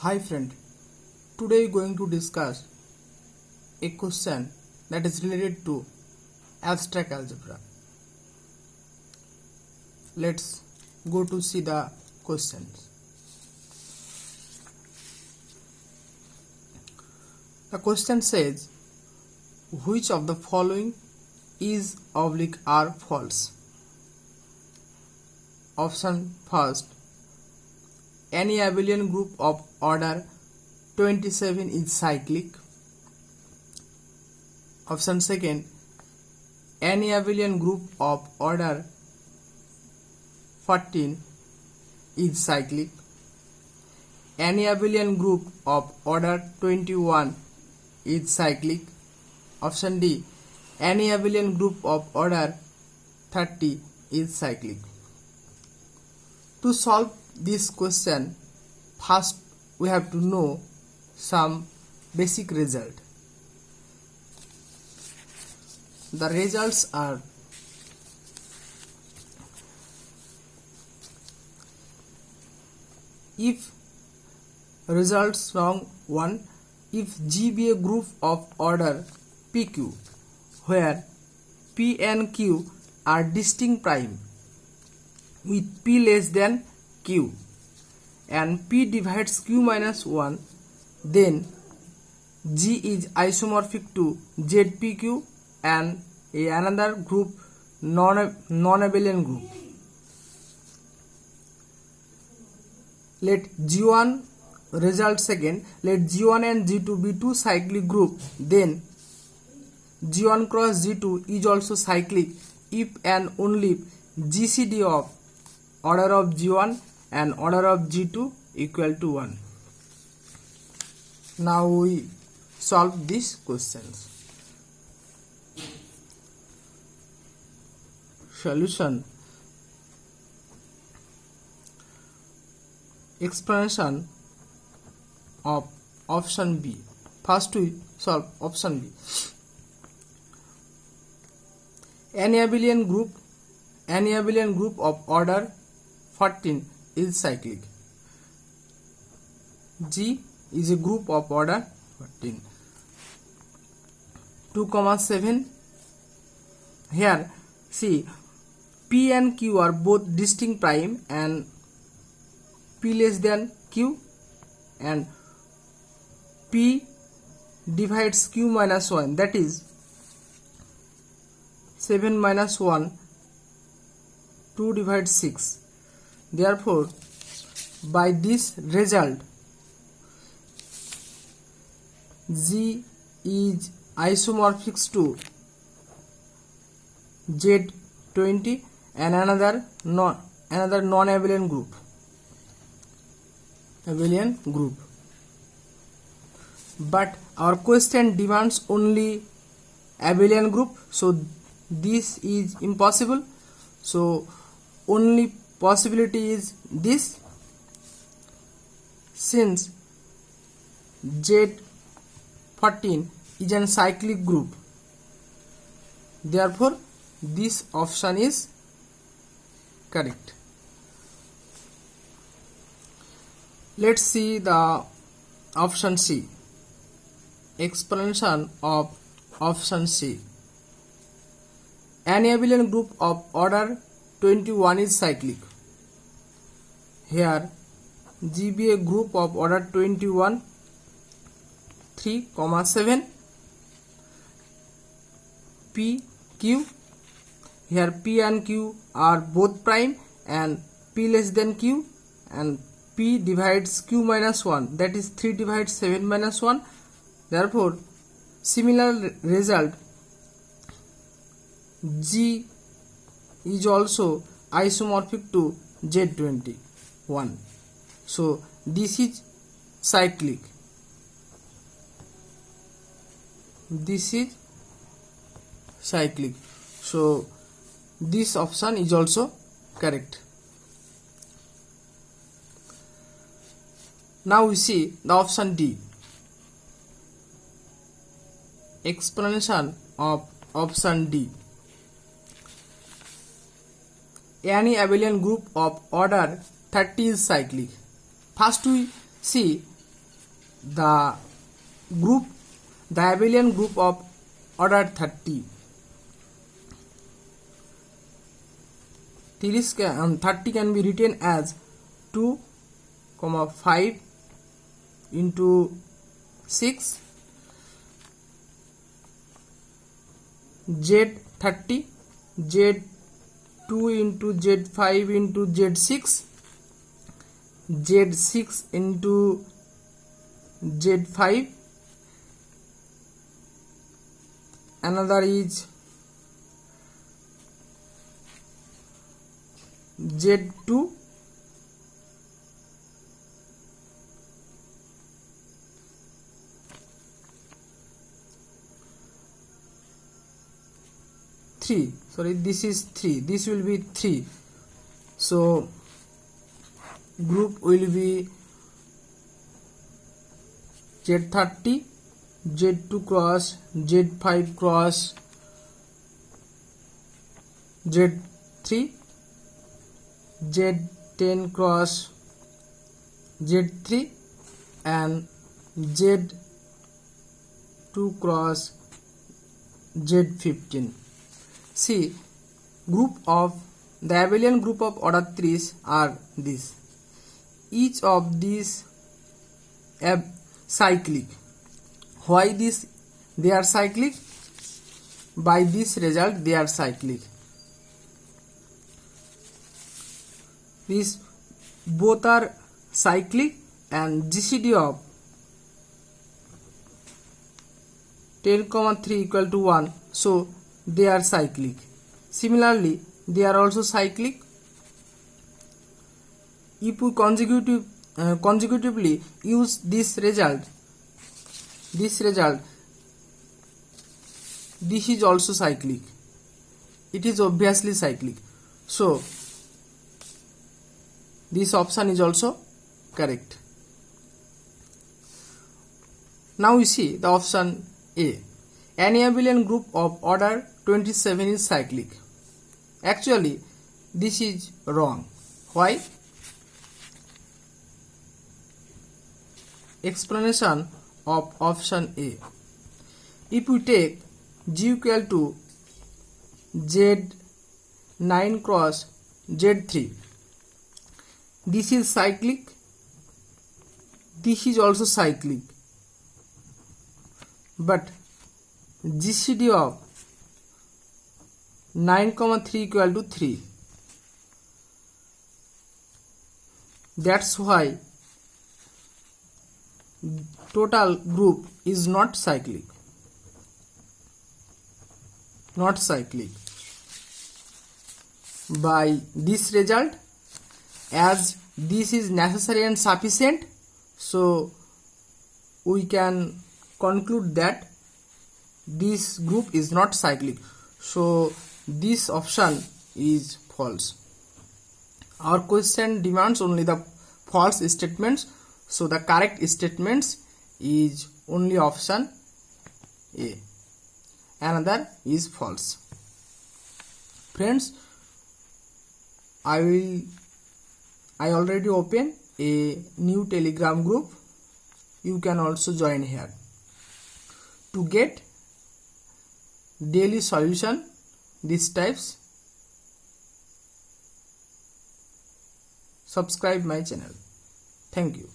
Hi friend, today we are going to discuss a question that is related to abstract algebra. Let's go to see the questions. The question says, which of the following is oblique are false? Option first, any abelian group of order 27 is cyclic. Option second, any abelian group of order 14 is cyclic. Any abelian group of order 21 is cyclic. Option D, any abelian group of order 30 is cyclic. To solve this question, first we have to know some basic result. The results are: if results from 1, if G be a group of order PQ where P and Q are distinct prime with P less than Q and P divides Q minus 1, then G is isomorphic to ZPQ and another group non-abelian group. Let G1 result second, let G1 and G2 be two cyclic group, then G1 cross G2 is also cyclic if and only if GCD of order of G1 and order of G2 equal to 1. Now we solve these questions. Solution. Explanation of option B. First we solve option B. Any abelian group of order 14 is cyclic. G is a group of order 14. 2,7. Here see, P and Q are both distinct prime and P less than Q and P divides Q minus 1, that is 7 minus 1, 2 divides 6. Therefore, by this result, G is isomorphic to Z20 and another non-abelian group. But our question demands only abelian group, so this is impossible. So only possibility is this. Since Z14 is a cyclic group, therefore this option is correct. Let's see the option C. Explanation of option C. Any abelian group of order 21 is cyclic. Here G be a group of order 21, 3,7. P, Q. Here P and Q are both prime and P less than Q and P divides Q minus 1, that is 3 divides 7 minus 1. Therefore, similar result, G is also isomorphic to Z21. So this is cyclic. So this option is also correct. Now we see the option D. Explanation of option D. Any abelian group of order 30 is cyclic. First we see the abelian group of order 30. 30 can be written as 2, 5 into 6 Z30, Z2 into Z5 into Z6, Z6 into Z5, another is Z2, this is 3, this will be 3, so group will be Z30, Z2 cross Z5 cross Z3, Z10 cross Z3 and Z2 cross Z15. See, group of the abelian group of order 3s are this. Each of these cyclic. Why this they are cyclic? By this result they are cyclic. These both are cyclic and GCD of 10, 3 equal to 1, so they are cyclic. Similarly, they are also cyclic. If we consecutively use this result, this is also cyclic. It is obviously cyclic. So this option is also correct. Now we see the option A. Any abelian group of order 27 is cyclic. Actually, this is wrong. Why? Explanation of option A. If we take G equal to Z9 cross Z3, this is cyclic, this is also cyclic, but GCD of 9, 3 equal to 3. That's why total group is not cyclic. Not cyclic. By this result, as this is necessary and sufficient, so we can conclude that this group is not cyclic. So this option is false. Our question demands only the false statements, so the correct statements is only option A. Another is false. Friends, I already opened a new Telegram group. You can also join here. To get daily solution these types, subscribe my channel. Thank you.